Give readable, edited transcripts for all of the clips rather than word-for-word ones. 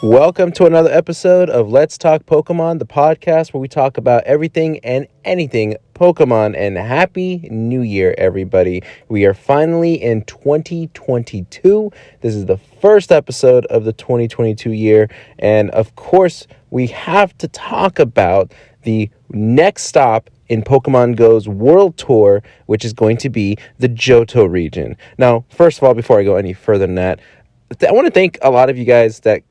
Welcome to another episode of Let's Talk Pokemon, the podcast where we talk about everything and anything Pokemon. And Happy New Year, everybody. We are finally in 2022. This is the first episode of the 2022 year. And of course, we have to talk about the next stop in Pokemon Go's World Tour, which is going to be the Johto Region. Now, first of all, before I go any further than that, I want to thank a lot of you guys that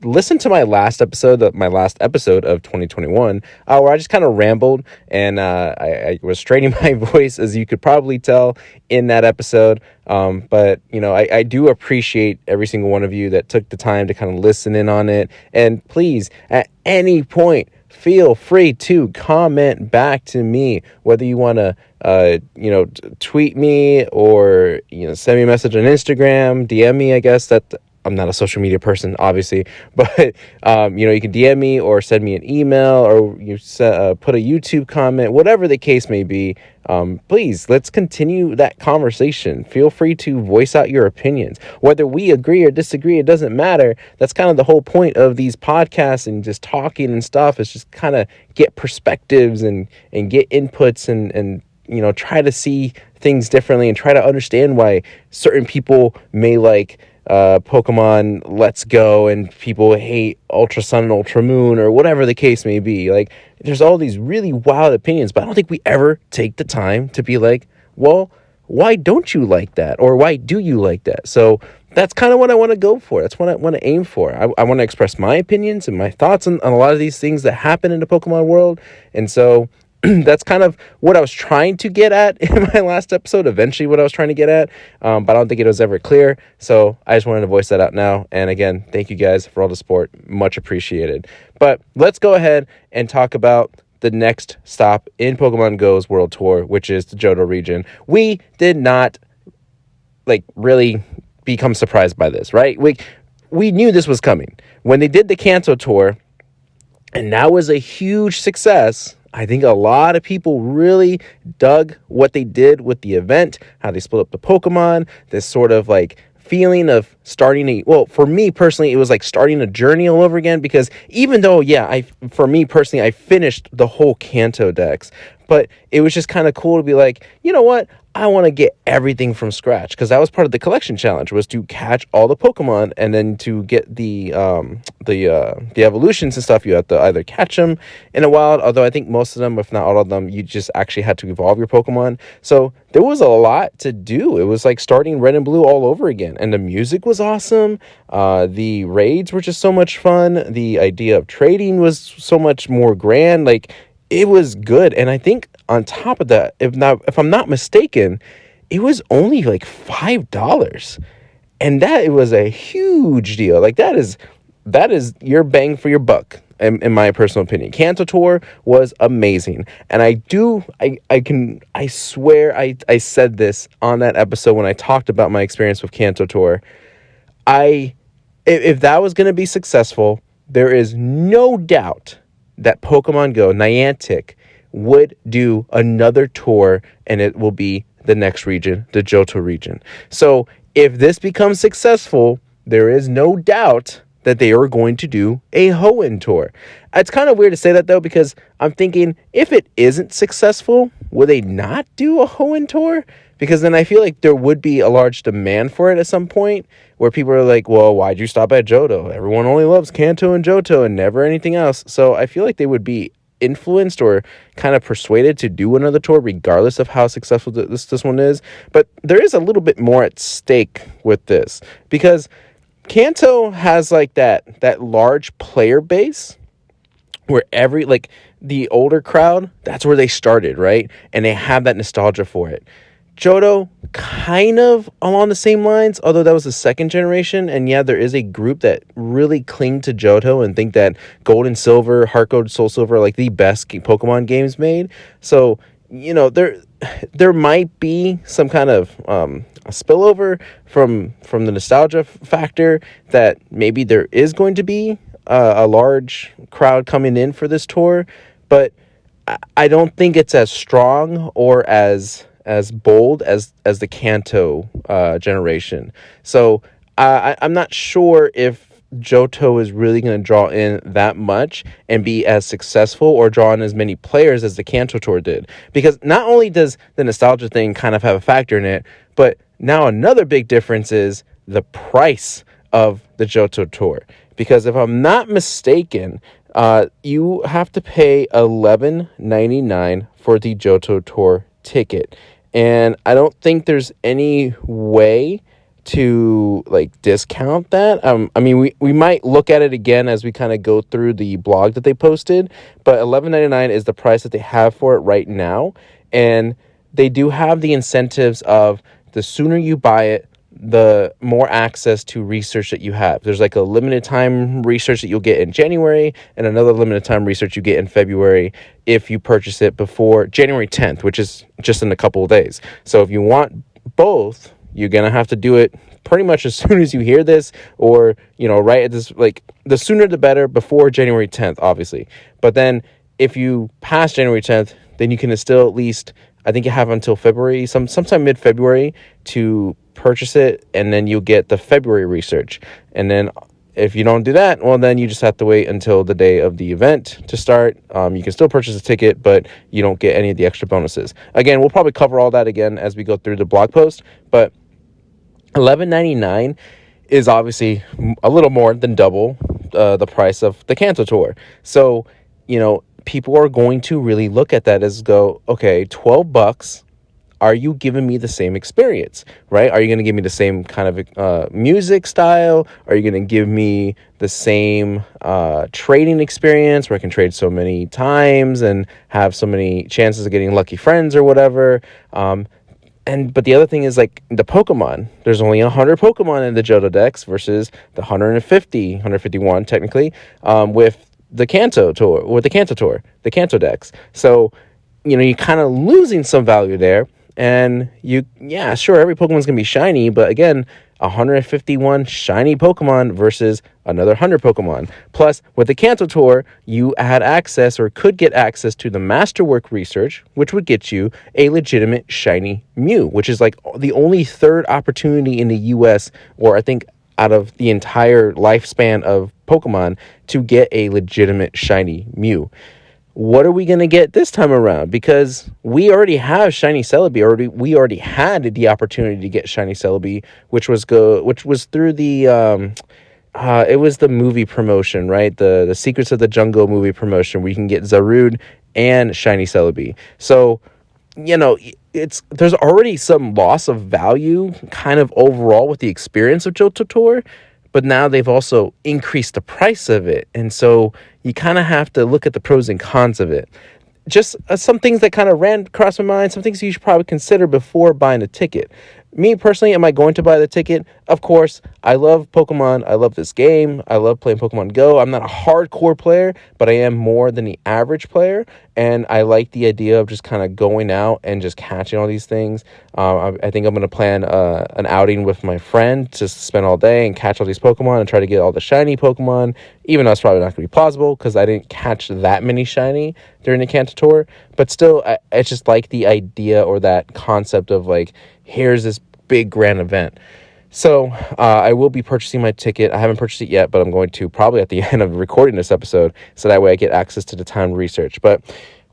listened to my last episode of 2021, where I just kind of rambled and I was straining my voice, as you could probably tell in that episode. But, you know, I do appreciate every single one of you that took the time to kind of listen in on it. And please, at any point, feel free to comment back to me, whether you want to, tweet me or, send me a message on Instagram, DM me. I guess that I'm not a social media person, obviously, but, you can DM me or send me an email or put a YouTube comment, whatever the case may be. Please, let's continue that conversation. Feel free to voice out your opinions. Whether we agree or disagree, it doesn't matter. That's kind of the whole point of these podcasts and just talking and stuff, is just kind of get perspectives and get inputs and try to see things differently and try to understand why certain people may like Pokemon Let's Go and people hate Ultra Sun and Ultra Moon, or whatever the case may be. Like, there's all these really wild opinions, but I don't think we ever take the time to be like, well, why don't you like that? Or why do you like that? So that's kind of what I want to go for. That's what I want to aim for. I want to express my opinions and my thoughts on a lot of these things that happen in the Pokemon world. And so that's kind of what I was trying to get at in my last episode, eventually what I was trying to get at, but I don't think it was ever clear, so I just wanted to voice that out now. And again, thank you guys for all the support, much appreciated. But let's go ahead and talk about the next stop in Pokemon Go's World Tour, which is the Jodo Region. We did not, really become surprised by this, right? We knew this was coming. When they did the Kanto Tour, and that was a huge success, I think a lot of people really dug what they did with the event, how they split up the Pokemon, this sort of feeling of starting for me personally, it was like starting a journey all over again, because even though, for me personally, I finished the whole Kanto Dex, but it was just kind of cool to be like, you know what? I want to get everything from scratch, because that was part of the collection challenge, was to catch all the Pokemon, and then to get the evolutions and stuff, you have to either catch them in a wild, although I think most of them, if not all of them, you just actually had to evolve your Pokemon. So there was a lot to do. It was like starting Red and Blue all over again, and the music was awesome. The raids were just so much fun. The idea of trading was so much more grand. It was good. And I think on top of that, if I'm not mistaken, it was only $5. And that, it was a huge deal. That is your bang for your buck, in my personal opinion. Kanto Tour was amazing. And I swear I said this on that episode when I talked about my experience with Kanto Tour. If that was going to be successful, there is no doubt that Pokemon Go, Niantic, would do another tour, and it will be the next region, the Johto region. So if this becomes successful, there is no doubt that they are going to do a Hoenn tour. It's kind of weird to say that, though, because I'm thinking, if it isn't successful, will they not do a Hoenn tour? Because then I feel like there would be a large demand for it at some point, where people are like, well, why'd you stop at Johto? Everyone only loves Kanto and Johto and never anything else. So I feel like they would be influenced or kind of persuaded to do another tour, regardless of how successful this one is. But there is a little bit more at stake with this, because Kanto has that large player base where the older crowd, that's where they started, right? And they have that nostalgia for it. Johto, kind of along the same lines, although that was the second generation. And yeah, there is a group that really cling to Johto and think that Gold and Silver, Heart Gold, Soul Silver are the best Pokemon games made. So, there might be some kind of a spillover from the nostalgia factor, that maybe there is going to be a large crowd coming in for this tour. But I don't think it's as strong or as bold as the Kanto generation. So I'm not sure if Johto is really going to draw in that much and be as successful or draw in as many players as the Kanto Tour did. Because not only does the nostalgia thing kind of have a factor in it, but now another big difference is the price of the Johto Tour. Because if I'm not mistaken, you have to pay $11.99 for the Johto Tour ticket. And I don't think there's any way to like discount that. I mean, we might look at it again as we kind of go through the blog that they posted, but $11.99 is the price that they have for it right now. And they do have the incentives of the sooner you buy it, the more access to research that you have. There's like a limited time research that you'll get in January and another limited time research you get in February if you purchase it before January 10th, which is just in a couple of days. So if you want both, you're going to have to do it pretty much as soon as you hear this, or, you know, right at this, like the sooner the better, before January 10th, obviously. But then if you pass January 10th, then you can still at least, I think you have until February, sometime mid-February to purchase it, and then you'll get the February research. And then if you don't do that, well, then you just have to wait until the day of the event to start. You can still purchase a ticket, but you don't get any of the extra bonuses. Again, we'll probably cover all that again as we go through the blog post, but $11.99 is obviously a little more than double the price of the Kanto Tour. So, you know, people are going to really look at that as go, okay, $12. Are you giving me the same experience, right? Are you going to give me the same kind of music style? Are you going to give me the same trading experience where I can trade so many times and have so many chances of getting lucky friends or whatever? But the other thing is, like, the Pokemon. There's only 100 Pokemon in the Johto Dex versus the 151 technically, with the Kanto Tour, the Kanto Dex. So, you know, you're kind of losing some value there. And yeah, sure, every Pokemon's gonna be shiny, but again, 151 shiny Pokemon versus another 100 Pokemon. Plus, with the Kanto Tour, you had access or could get access to the Masterwork research, which would get you a legitimate shiny Mew, which is like the only third opportunity in the US, or I think out of the entire lifespan of Pokemon, to get a legitimate shiny Mew. What are we going to get this time around? Because we already have shiny Celebi. We already had the opportunity to get shiny Celebi, which was through the it was the movie promotion, right? The Secrets of the Jungle movie promotion, where you can get Zarude and shiny Celebi. So, you know, there's already some loss of value kind of overall with the experience of Johto Tour, but now they've also increased the price of it. And so you kind of have to look at the pros and cons of it. Just some things that kind of ran across my mind, some things you should probably consider before buying a ticket. Me personally, am I going to buy the ticket? Of course. I love Pokemon. I love this game. I love playing Pokemon Go. I'm not a hardcore player, but I am more than the average player. And I like the idea of just kind of going out and just catching all these things. I think I'm going to plan an outing with my friend to spend all day and catch all these Pokemon and try to get all the shiny Pokemon, even though it's probably not going to be plausible because I didn't catch that many shiny during the Kanto Tour. But still, I just like the idea or that concept of, like, here's this big grand event. So I will be purchasing my ticket. I haven't purchased it yet, but I'm going to probably at the end of recording this episode, so that way I get access to the timed research. But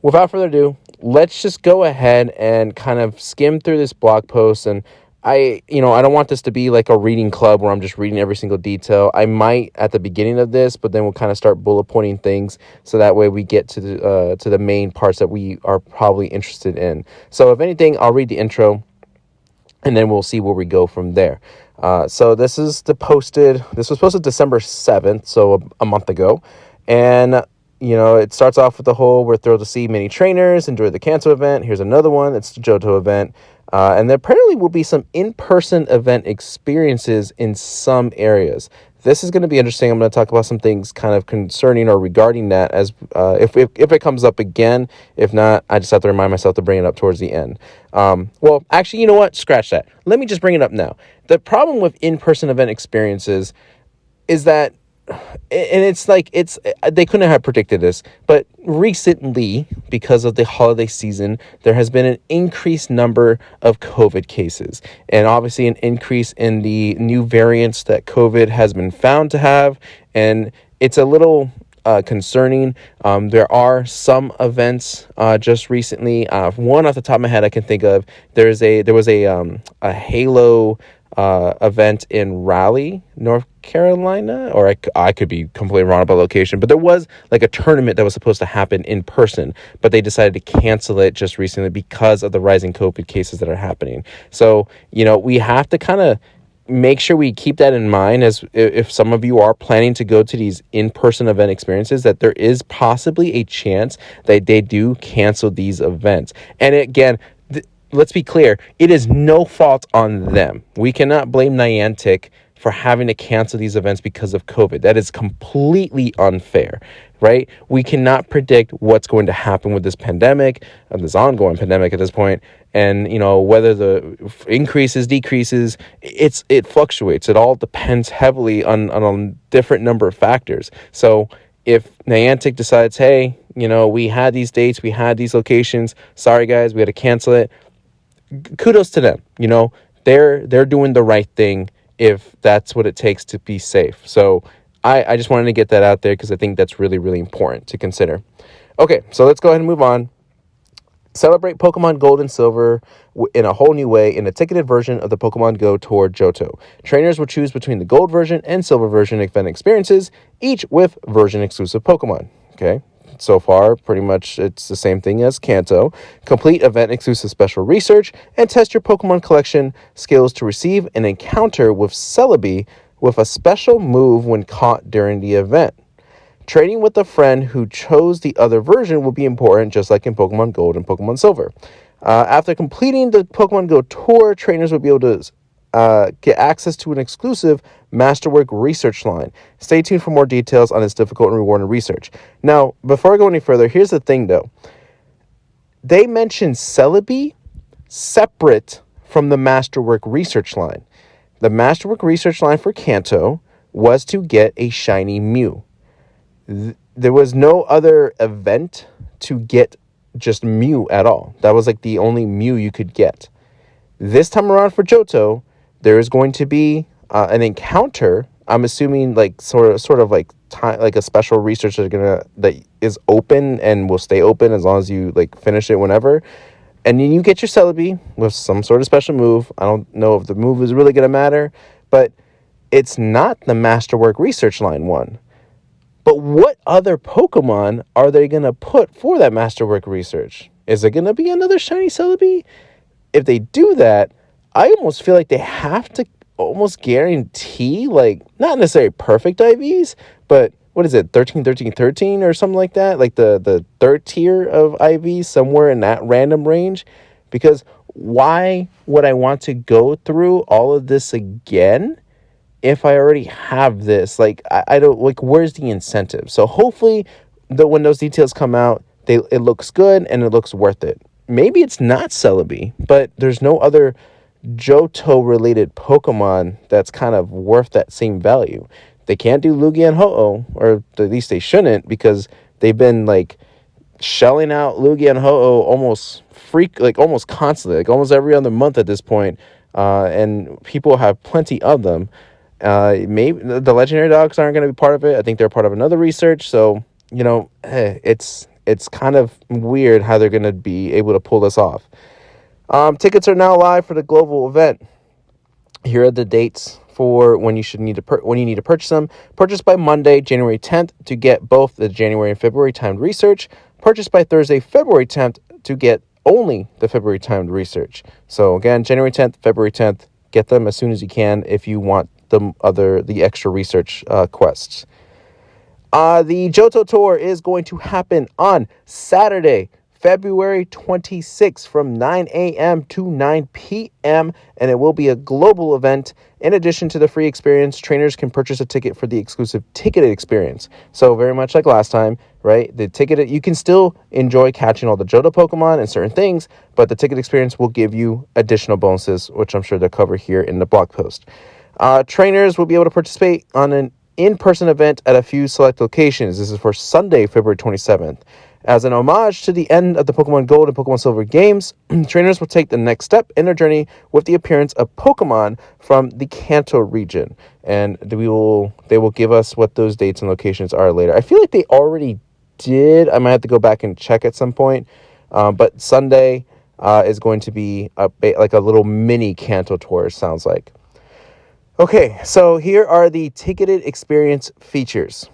without further ado, let's just go ahead and kind of skim through this blog post. And I don't want this to be like a reading club where I'm just reading every single detail. I might at the beginning of this, but then we'll kind of start bullet pointing things, so that way we get to the main parts that we are probably interested in. So if anything, I'll read the intro, and then we'll see where we go from there. So this was posted December 7th, so a month ago. And, you know, it starts off with the whole, we're thrilled to see many trainers enjoy the Kanto event. Here's another one. It's the Johto event. And there apparently will be some in-person event experiences in some areas. This is going to be interesting. I'm going to talk about some things kind of concerning or regarding that as if it comes up again. If not, I just have to remind myself to bring it up towards the end. Well, actually, you know what? Scratch that. Let me just bring it up now. The problem with in-person event experiences is that, and it's like, they couldn't have predicted this, but recently, because of the holiday season, there has been an increased number of COVID cases, and obviously an increase in the new variants that COVID has been found to have, and it's a little concerning. There are some events just recently. One off the top of my head I can think of. There was a Halo event in Raleigh, North Carolina, or I could be completely wrong about location, but there was like a tournament that was supposed to happen in person, but they decided to cancel it just recently because of the rising COVID cases that are happening. So, we have to kind of make sure we keep that in mind, as if some of you are planning to go to these in-person event experiences, that there is possibly a chance that they do cancel these events. And again, let's be clear, it is no fault on them. We cannot blame Niantic for having to cancel these events because of COVID. That is completely unfair, right? We cannot predict what's going to happen with this pandemic, this ongoing pandemic at this point, and whether the increases, decreases, it fluctuates. It all depends heavily on a different number of factors. So if Niantic decides, hey, we had these dates, we had these locations, sorry guys, we had to cancel it, kudos to them. They're doing the right thing if that's what it takes to be safe. So I just wanted to get that out there because I think that's really, really important to consider. Okay, so let's go ahead and move on. Celebrate Pokemon Gold and Silver in a whole new way in a ticketed version of the Pokemon Go Tour Johto. Trainers will choose between the Gold version and Silver version event experiences, each with version-exclusive Pokemon. Okay, so far, pretty much it's the same thing as Kanto. Complete event-exclusive special research and test your Pokemon collection skills to receive an encounter with Celebi with a special move when caught during the event. Trading with a friend who chose the other version will be important, just like in Pokemon Gold and Pokemon Silver. After completing the Pokemon Go Tour, trainers will be able to get access to an exclusive Masterwork research line. Stay tuned for more details on this difficult and rewarding research. Now, before I go any further, here's the thing, though. They mentioned Celebi separate from the Masterwork research line. The Masterwork research line for Kanto was to get a shiny Mew. There was no other event to get just Mew at all. That was like the only Mew you could get. This time around for Johto, there is going to be an encounter. I'm assuming like sort of like time, like a special research that is open and will stay open as long as you like finish it whenever. And then you get your Celebi with some sort of special move. I don't know if the move is really going to matter, but it's not the Masterwork research line one. But what other Pokemon are they going to put for that Masterwork research? Is it going to be another shiny Celebi? If they do that, I almost feel like they have to almost guarantee, like, not necessarily perfect IVs, but what is it, 13, 13, 13 or something like that? Like the third tier of IVs, somewhere in that random range. Because why would I want to go through all of this again if I already have this? Like, I don't, like, where's the incentive? So hopefully when those details come out, it looks good and it looks worth it. Maybe it's not Celebi, but there's no other Johto-related Pokemon that's kind of worth that same value. They can't do Lugia and Ho-Oh, or at least they shouldn't, because they've been, like, shelling out Lugia and Ho-Oh almost constantly, like almost every other month at this point, and people have plenty of them. Maybe the legendary dogs aren't going to be part of it. I think they're part of another research, so, it's kind of weird how they're going to be able to pull this off. Tickets are now live for the global event. Here are the dates for when you need to purchase them. Purchase by Monday, January 10th to get both the January and February timed research. Purchase by Thursday, February 10th to get only the February timed research. So again, January 10th, February 10th, get them as soon as you can if you want the extra research quests. The Johto Tour is going to happen on Saturday, February 26th from 9 a.m. to 9 p.m. and it will be a global event. In addition to the free experience, trainers can purchase a ticket for the exclusive ticketed experience. So very much like last time, right? The ticketed, you can still enjoy catching all the Johto Pokemon and certain things, but the ticket experience will give you additional bonuses, which I'm sure they'll cover here in the blog post. Trainers will be able to participate on an in-person event at a few select locations. This is for Sunday, February 27th. As an homage to the end of the Pokemon Gold and Pokemon Silver games, trainers will take the next step in their journey with the appearance of Pokemon from the Johto region. And they will give us what those dates and locations are later. I feel like they already did. I might have to go back and check at some point. But Sunday is going to be like a little mini Johto Tour, it sounds like. Okay, so here are the ticketed experience features.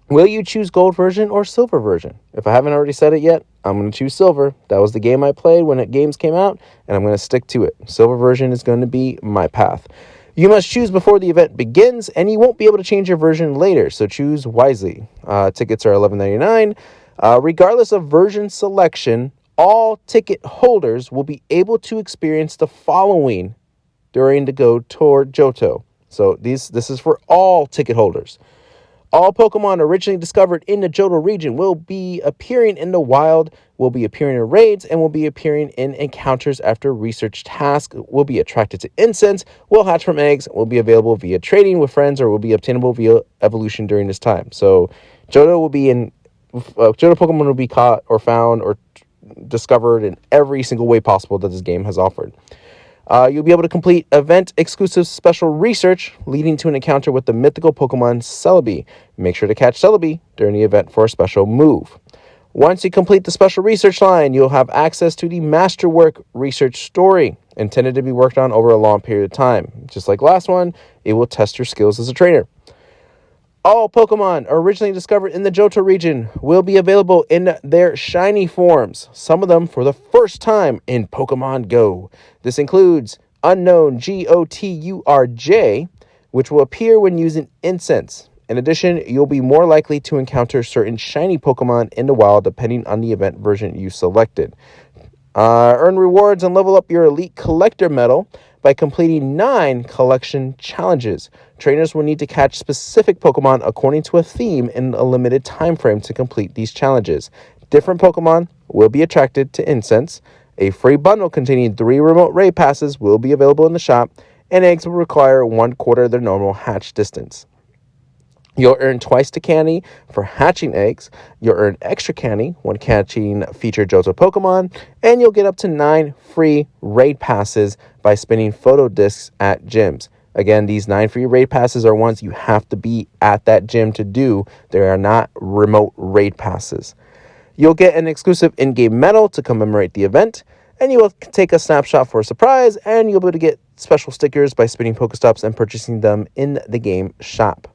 Will you choose gold version or silver version? If I haven't already said it yet, I'm going to choose silver. That was the game I played when games came out, and I'm going to stick to it. Silver version is going to be my path. You must choose before the event begins, and you won't be able to change your version later, so choose wisely. Tickets are $11.99. Regardless of version selection, all ticket holders will be able to experience the following during the Go Tour Johto. So this is for all ticket holders. All Pokemon originally discovered in the Jodo region will be appearing in the wild, will be appearing in raids, and will be appearing in encounters after research tasks, will be attracted to incense, will hatch from eggs, will be available via trading with friends, or will be obtainable via evolution during this time. So Johto Pokemon will be caught or found or discovered in every single way possible that this game has offered. You'll be able to complete event-exclusive special research leading to an encounter with the mythical Pokemon Celebi. Make sure to catch Celebi during the event for a special move. Once you complete the special research line, you'll have access to the Masterwork research story, intended to be worked on over a long period of time. Just like last one, it will test your skills as a trainer. All Pokemon originally discovered in the Johto region will be available in their shiny forms, some of them for the first time in Pokemon Go. This includes Unknown Goturj, which will appear when using Incense. In addition, you'll be more likely to encounter certain shiny Pokemon in the wild depending on the event version you selected. Earn rewards and level up your Elite Collector medal by completing 9 collection challenges. Trainers will need to catch specific Pokemon according to a theme in a limited time frame to complete these challenges. Different Pokemon will be attracted to Incense. A free bundle containing 3 remote raid passes will be available in the shop, and eggs will require 1/4 their normal hatch distance. You'll earn twice the candy for hatching eggs. You'll earn extra candy when catching featured Johto Pokemon. And you'll get up to 9 free raid passes by spinning photo discs at gyms. Again, these 9 free raid passes are ones you have to be at that gym to do. They are not remote raid passes. You'll get an exclusive in-game medal to commemorate the event. And you will take a snapshot for a surprise. And you'll be able to get special stickers by spinning Pokestops and purchasing them in the game shop.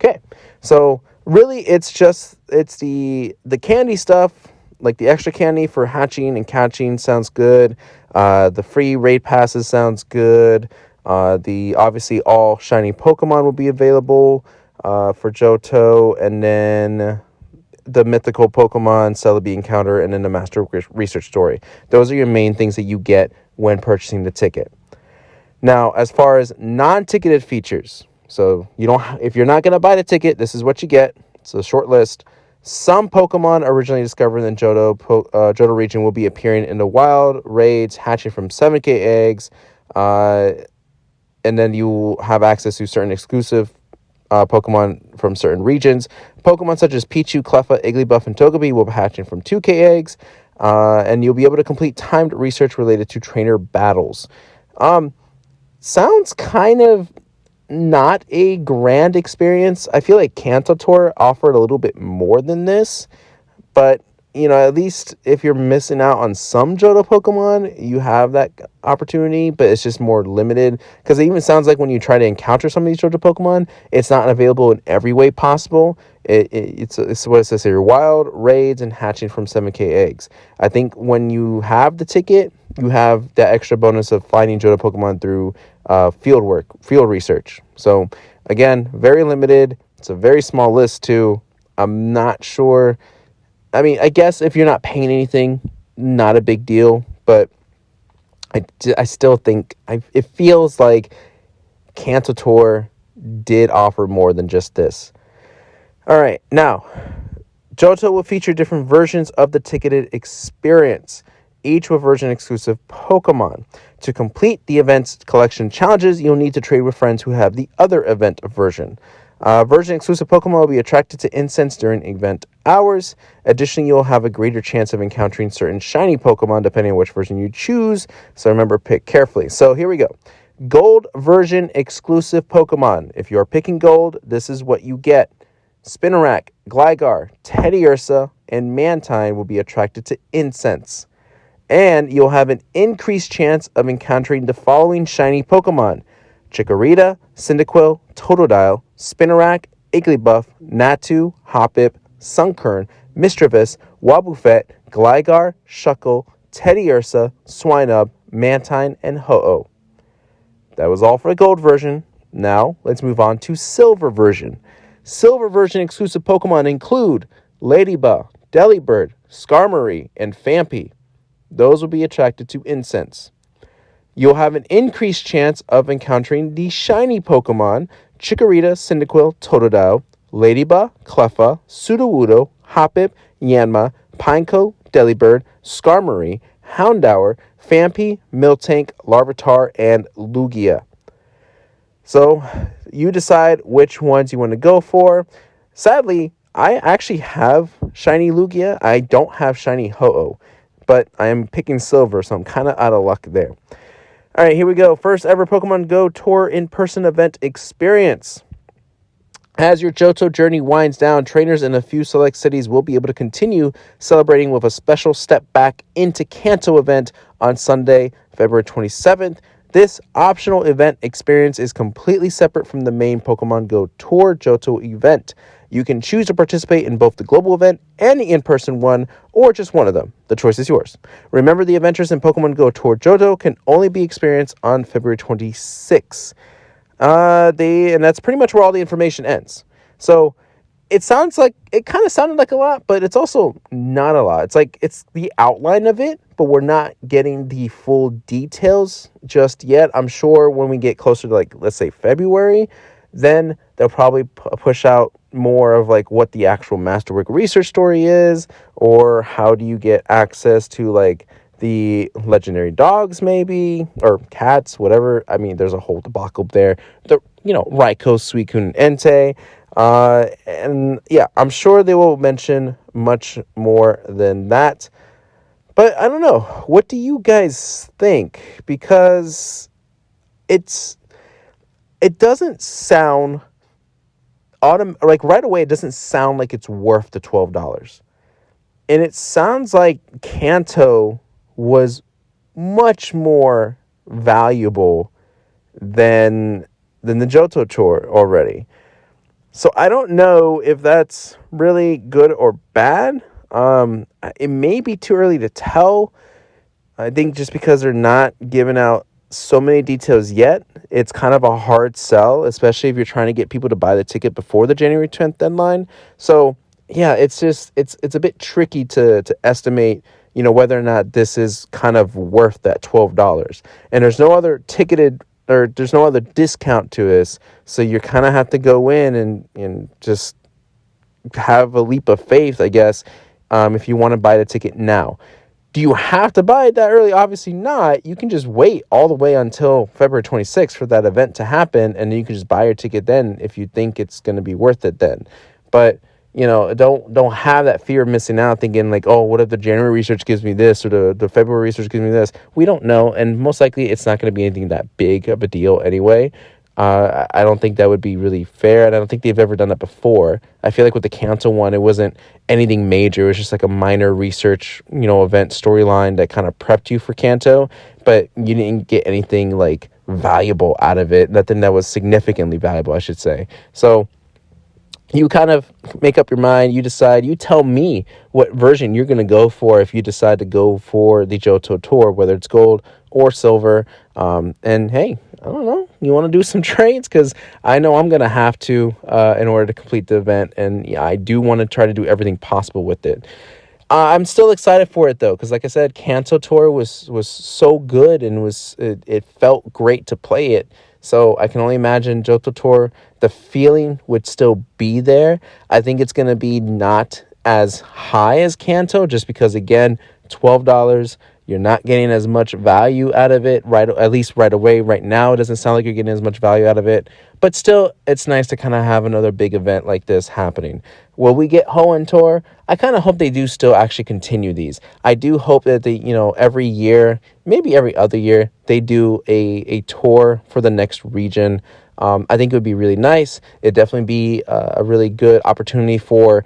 Okay, so really it's the candy stuff, like the extra candy for hatching and catching sounds good. The free raid passes sounds good. The obviously all shiny Pokemon will be available for Johto, and then the mythical Pokemon Celebi encounter, and then the Master Research story. Those are your main things that you get when purchasing the ticket. Now, as far as non-ticketed features. So if you're not going to buy the ticket, this is what you get. It's a short list. Some Pokemon originally discovered in Jodo region will be appearing in the wild, raids, hatching from 7K eggs, and then you will have access to certain exclusive Pokemon from certain regions. Pokemon such as Pichu, Cleffa, Igglybuff, and Togepi will be hatching from 2K eggs, and you'll be able to complete timed research related to trainer battles. Sounds kind of not a grand experience. I feel like Johto Tour offered a little bit more than this, but at least if you're missing out on some Johto Pokemon, you have that opportunity, but it's just more limited, because it even sounds like when you try to encounter some of these Johto Pokemon, it's not available in every way possible. It's what it says here: wild, raids, and hatching from 7K eggs. I think when you have the ticket, you have that extra bonus of finding Johto Pokemon through field research. So again, very limited. It's a very small list too. I'm not sure. I mean, I guess if you're not paying anything, not a big deal. But I still think it feels like Johto Tour did offer more than just this. All right, now Johto will feature different versions of the ticketed experience, each with version-exclusive Pokemon. To complete the event's collection challenges, you'll need to trade with friends who have the other event version. Version-exclusive Pokemon will be attracted to Incense during event hours. Additionally, you'll have a greater chance of encountering certain shiny Pokemon depending on which version you choose. So remember, pick carefully. So here we go. Gold version exclusive Pokemon. If you're picking gold, this is what you get. Spinarak, Gligar, Teddiursa, and Mantine will be attracted to incense. And you'll have an increased chance of encountering the following shiny Pokemon: Chikorita, Cyndaquil, Totodile, Spinarak, Igglybuff, Natu, Hoppip, Sunkern, Mischievous, Wobbuffet, Gligar, Shuckle, Teddiursa, Swinub, Mantine, and Ho-Oh. That was all for the gold version. Now, let's move on to silver version. Silver version exclusive Pokemon include Ladybug, Delibird, Skarmory, and Phanpy. Those will be attracted to incense. You'll have an increased chance of encountering the shiny Pokemon Chikorita, Cyndaquil, Totodile, Ladybug, Cleffa, Sudowoodo, Hoppip, Yanma, Pineco, Delibird, Skarmory, Houndour, Phanpy, Miltank, Larvitar, and Lugia. So you decide which ones you want to go for. Sadly, I actually have shiny Lugia. I don't have shiny Ho-Oh, but I am picking silver, so I'm kind of out of luck there. All right, here we go. First ever Pokemon Go Tour in-person event experience. As your Johto journey winds down, trainers in a few select cities will be able to continue celebrating with a special step back into Kanto event on Sunday, February 27th. This optional event experience is completely separate from the main Pokemon Go Tour Johto event. You can choose to participate in both the global event and the in-person one, or just one of them. The choice is yours. Remember, the adventures in Pokemon Go Tour Johto can only be experienced on February 26th. And that's pretty much where all the information ends. So it kind of sounded like a lot, but it's also not a lot. It's the outline of it, but we're not getting the full details just yet. I'm sure when we get closer to, let's say February, then they'll probably push out more of what the actual Masterwork research story is, or how do you get access to the legendary dogs, maybe, or cats, whatever. I mean, there's a whole debacle there. Raikou, Suicune, and Entei. And yeah, I'm sure they will mention much more than that. But I don't know. What do you guys think? Because it doesn't sound right away. It doesn't sound like it's worth the $12. And it sounds like Kanto was much more valuable than the Johto Tour already. So I don't know if that's really good or bad. It may be too early to tell. I think just because they're not giving out so many details yet, it's kind of a hard sell, especially if you're trying to get people to buy the ticket before the January 10th deadline. So yeah, it's a bit tricky to estimate, whether or not this is kind of worth that $12. And there's no other there's no other discount to this. So you kind of have to go in and just have a leap of faith, I guess, if you want to buy the ticket now. Do you have to buy it that early? Obviously not. You can just wait all the way until February 26th for that event to happen, and then you can just buy your ticket then if you think it's going to be worth it then. But don't have that fear of missing out, thinking what if the January research gives me this, or the February research gives me this. We don't know, and most likely it's not going to be anything that big of a deal anyway. I don't think that would be really fair, and I don't think they've ever done that before. I feel like with the Kanto one, it wasn't anything major. It was just a minor research, event storyline that kind of prepped you for Kanto, but you didn't get anything valuable out of it. Nothing that was significantly valuable, I should say. So you kind of make up your mind. You decide. You tell me what version you're going to go for if you decide to go for the Johto Tour, whether it's gold or silver. And hey, I don't know. You want to do some trades? Because I know I'm going to have to in order to complete the event. And yeah, I do want to try to do everything possible with it. I'm still excited for it, though, because like I said, Kanto Tour was so good, and it felt great to play it. So I can only imagine Johto Tour, the feeling would still be there. I think it's going to be not as high as Kanto, just because, again, $12, You're not getting as much value out of it, right? At least right away. Right now, it doesn't sound like you're getting as much value out of it. But still, it's nice to kind of have another big event like this happening. Will we get Hoenn Tour? I kind of hope they do still actually continue these. I do hope that they, every year, maybe every other year, they do a tour for the next region. I think it would be really nice. It'd definitely be a really good opportunity for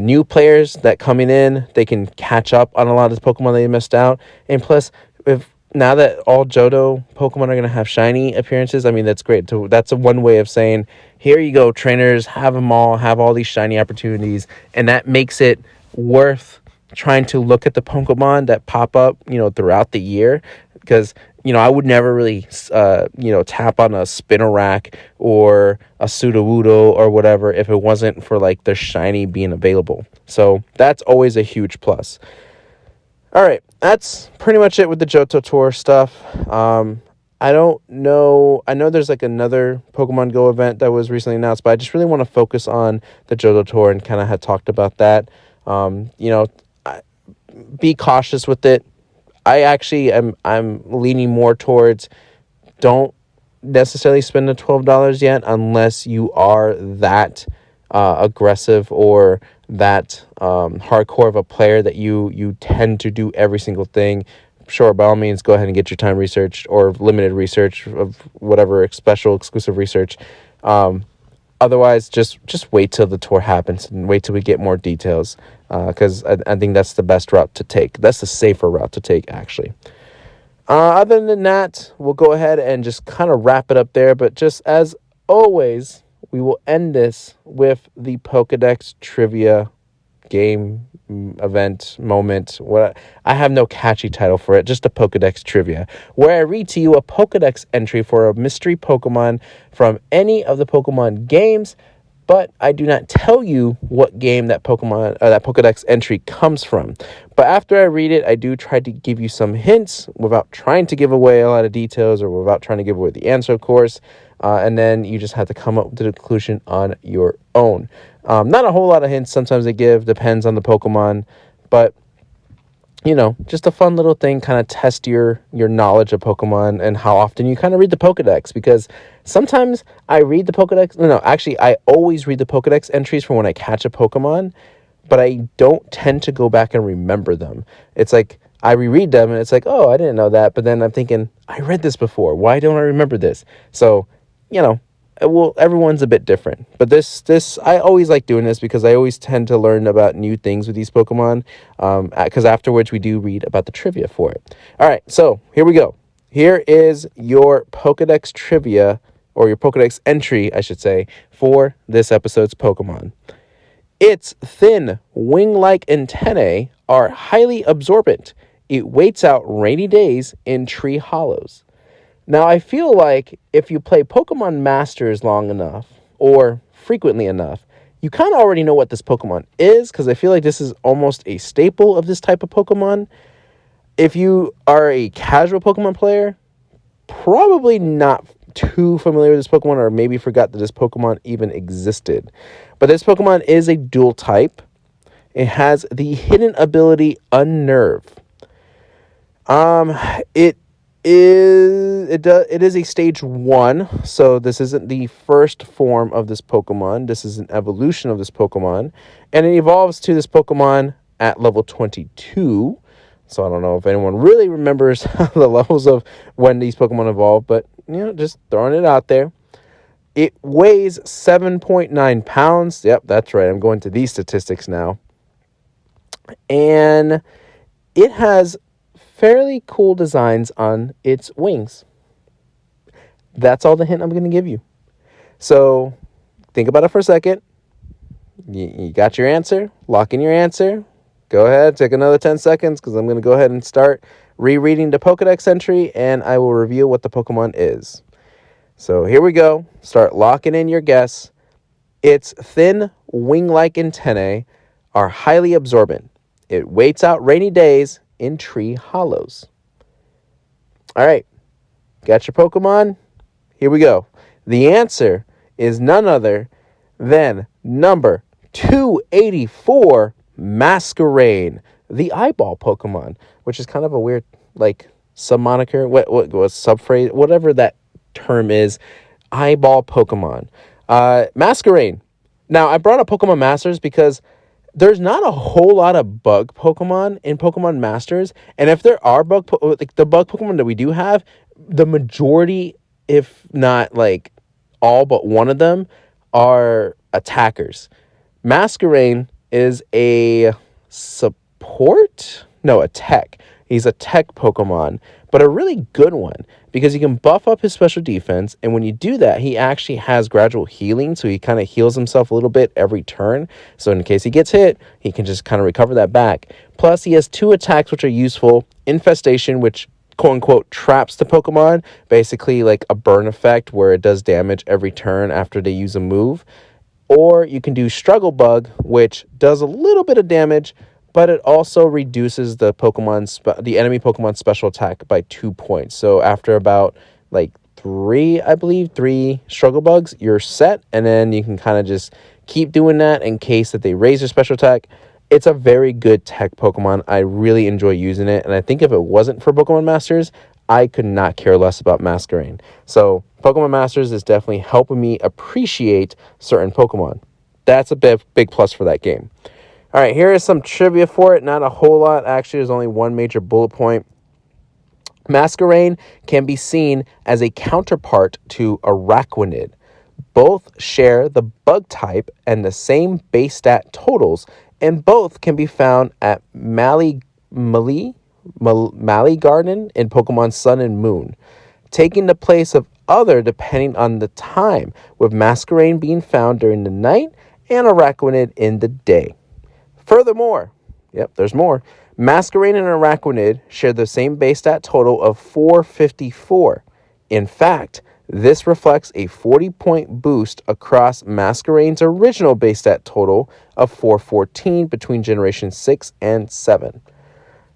new players that coming in, they can catch up on a lot of the Pokemon they missed out. And plus, if now that all Johto Pokemon are going to have shiny appearances, I mean, that's great. So that's a one way of saying, here you go, trainers, have them all, have all these shiny opportunities. And that makes it worth trying to look at the Pokemon that pop up, throughout the year. Because, I would never really, tap on a Spinarak or a Sudowoodo or whatever if it wasn't for, like, the shiny being available. So that's always a huge plus. All right, that's pretty much it with the Johto Tour stuff. I don't know. I know there's, like, another Pokemon Go event that was recently announced, but I just really want to focus on the Johto Tour and kind of had talked about that. Be cautious with it. I actually I'm leaning more towards don't necessarily spend the $12 yet unless you are that aggressive or that hardcore of a player that you tend to do every single thing. Sure, by all means, go ahead and get your time researched or limited research of whatever special exclusive research. Otherwise, just wait till the tour happens and wait till we get more details, because I think that's the best route to take. That's the safer route to take, actually. Other than that, we'll go ahead and just kind of wrap it up there. But just as always, we will end this with the Pokedex Trivia game event moment. What I have no catchy title for it, just a Pokedex Trivia, where I read to you a Pokedex entry for a mystery Pokemon from any of the Pokemon games, but I do not tell you what game that Pokedex entry comes from. But after I read it, I do try to give you some hints without trying to give away a lot of details or without trying to give away the answer, of course. And then you just have to come up with the conclusion on your own. Not a whole lot of hints. Sometimes they give, depends on the Pokemon. But, just a fun little thing, kind of test your knowledge of Pokemon and how often you kind of read the Pokedex. Because sometimes I read the Pokedex. No, actually, I always read the Pokedex entries for when I catch a Pokemon. But I don't tend to go back and remember them. It's like I reread them and it's like, oh, I didn't know that. But then I'm thinking, I read this before. Why don't I remember this? So, everyone's a bit different. But this I always like doing this because I always tend to learn about new things with these Pokemon. Because afterwards we do read about the trivia for it. All right, so here we go. Here is your Pokedex trivia, or your Pokedex entry, I should say, for this episode's Pokemon. Its thin, wing-like antennae are highly absorbent. It waits out rainy days in tree hollows. Now, I feel like if you play Pokemon Masters long enough, or frequently enough, you kind of already know what this Pokemon is, because I feel like this is almost a staple of this type of Pokemon. If you are a casual Pokemon player, probably not too familiar with this Pokemon, or maybe forgot that this Pokemon even existed. But this Pokemon is a dual type. It has the hidden ability Unnerve. It is a stage 1, so this isn't the first form of this Pokemon. This is an evolution of this Pokemon, and it evolves to this Pokemon at level 22. So I don't know if anyone really remembers the levels of when these Pokemon evolve, but just throwing it out there. It weighs 7.9 pounds. Yep, that's right. I'm going to these statistics now. And it has fairly cool designs on its wings. That's all the hint I'm going to give you. So think about it for a second. You got your answer. Lock in your answer. Go ahead. Take another 10 seconds because I'm going to go ahead and start rereading the Pokedex entry, and I will reveal what the Pokemon is. So here we go. Start locking in your guess. Its thin, wing-like antennae are highly absorbent. It waits out rainy days in tree hollows. All right. Got your Pokemon? Here we go. The answer is none other than number 284, Masquerade. the eyeball Pokemon, which is kind of a weird, like, sub-moniker, what sub-phrase, whatever that term is, eyeball Pokemon. Masquerade. Now, I brought up Pokemon Masters because there's not a whole lot of bug Pokemon in Pokemon Masters, and if there are the bug Pokemon that we do have, the majority, if not like all but one of them, are attackers. Masquerade is a support? No, a tech. He's a tech Pokemon, but a really good one because you can buff up his special defense, and when you do that, he actually has gradual healing, so he kind of heals himself a little bit every turn. So in case he gets hit, he can just kind of recover that back. Plus, he has 2 attacks which are useful. Infestation, which quote-unquote traps the Pokemon, basically like a burn effect where it does damage every turn after they use a move. Or you can do Struggle Bug, which does a little bit of damage, but it also reduces the enemy Pokemon special attack by 2 points. So after about like 3 Struggle Bugs, you're set, and then you can kind of just keep doing that in case that they raise their special attack. It's a very good tech Pokemon. I really enjoy using it, and I think if it wasn't for Pokemon Masters, I could not care less about Masquerade. So Pokemon Masters is definitely helping me appreciate certain Pokemon. That's a big plus for that game. All right, here is some trivia for it. Not a whole lot. Actually, there's only one major bullet point. Masquerade can be seen as a counterpart to Araquanid. Both share the bug type and the same base stat totals, and both can be found at Mally Garden in Pokemon Sun and Moon, taking the place of other depending on the time, with Masquerade being found during the night and Araquanid in the day. Furthermore, there's more. Masquerade and Araquanid share the same base stat total of 454. In fact, this reflects a 40-point boost across Masquerade's original base stat total of 414 between Generation 6 and 7.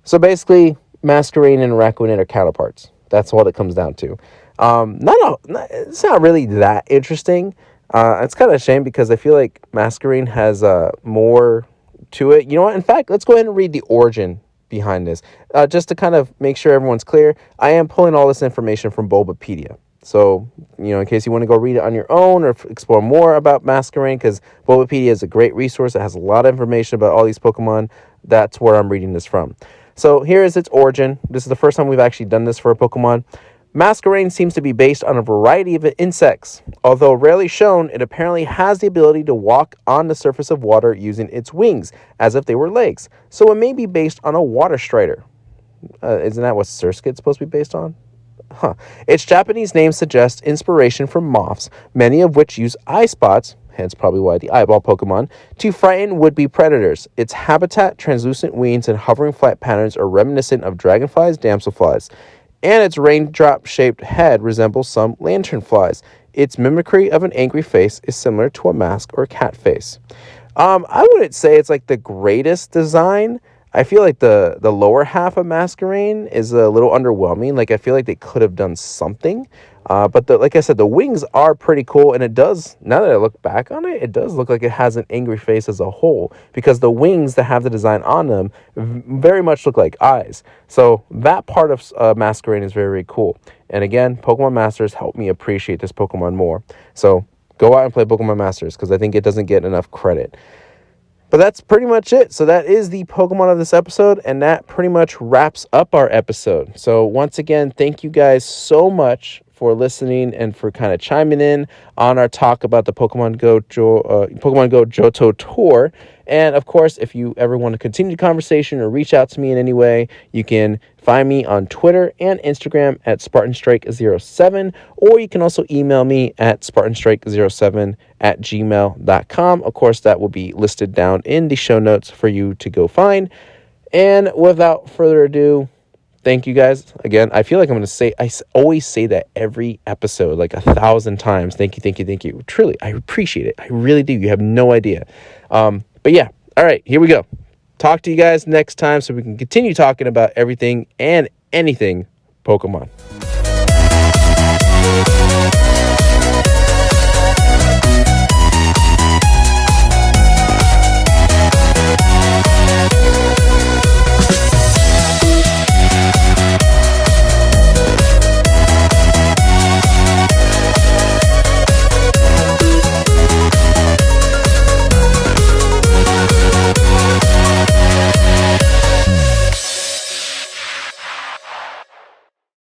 So basically, Masquerade and Araquanid are counterparts. That's what it comes down to. It's not really that interesting. It's kind of a shame because I feel like Masquerade has more to it. You know what? In fact, let's go ahead and read the origin behind this. Just to kind of make sure everyone's clear, I am pulling all this information from Bulbapedia. So, in case you want to go read it on your own or explore more about Masquerade, because Bulbapedia is a great resource. It has a lot of information about all these Pokemon. That's where I'm reading this from. So here is its origin. This is the first time we've actually done this for a Pokemon. Masquerade seems to be based on a variety of insects. Although rarely shown, it apparently has the ability to walk on the surface of water using its wings, as if they were legs. So it may be based on a water strider. Isn't that what Surskit's supposed to be based on? Its Japanese name suggests inspiration from moths, many of which use eye spots, hence probably why the eyeball Pokemon, to frighten would-be predators. Its habitat, translucent wings, and hovering flight patterns are reminiscent of dragonflies, damselflies, and its raindrop-shaped head resembles some lanternflies. Its mimicry of an angry face is similar to a mask or cat face. I wouldn't say it's like the greatest design. I feel like the lower half of Masquerade is a little underwhelming. Like, I feel like they could have done something. But like I said, the wings are pretty cool. And it does, now that I look back on it, it does look like it has an angry face as a whole. Because the wings that have the design on them very much look like eyes. So that part of Masquerade is very, very cool. And again, Pokemon Masters helped me appreciate this Pokemon more. So go out and play Pokemon Masters, because I think it doesn't get enough credit. But that's pretty much it. So that is the Pokemon of this episode, and that pretty much wraps up our episode. So once again, thank you guys so much for listening and for kind of chiming in on our talk about the Pokemon Go Johto Tour. And of course, if you ever want to continue the conversation or reach out to me in any way, you can find me on Twitter and Instagram at SpartanStrike07, or you can also email me at SpartanStrike07@gmail.com. Of course, that will be listed down in the show notes for you to go find. And without further ado, thank you guys. Again, I feel like I always say that every episode, like 1,000 times. Thank you, thank you, thank you. Truly, I appreciate it. I really do. You have no idea. But yeah, all right, here we go. Talk to you guys next time so we can continue talking about everything and anything Pokemon.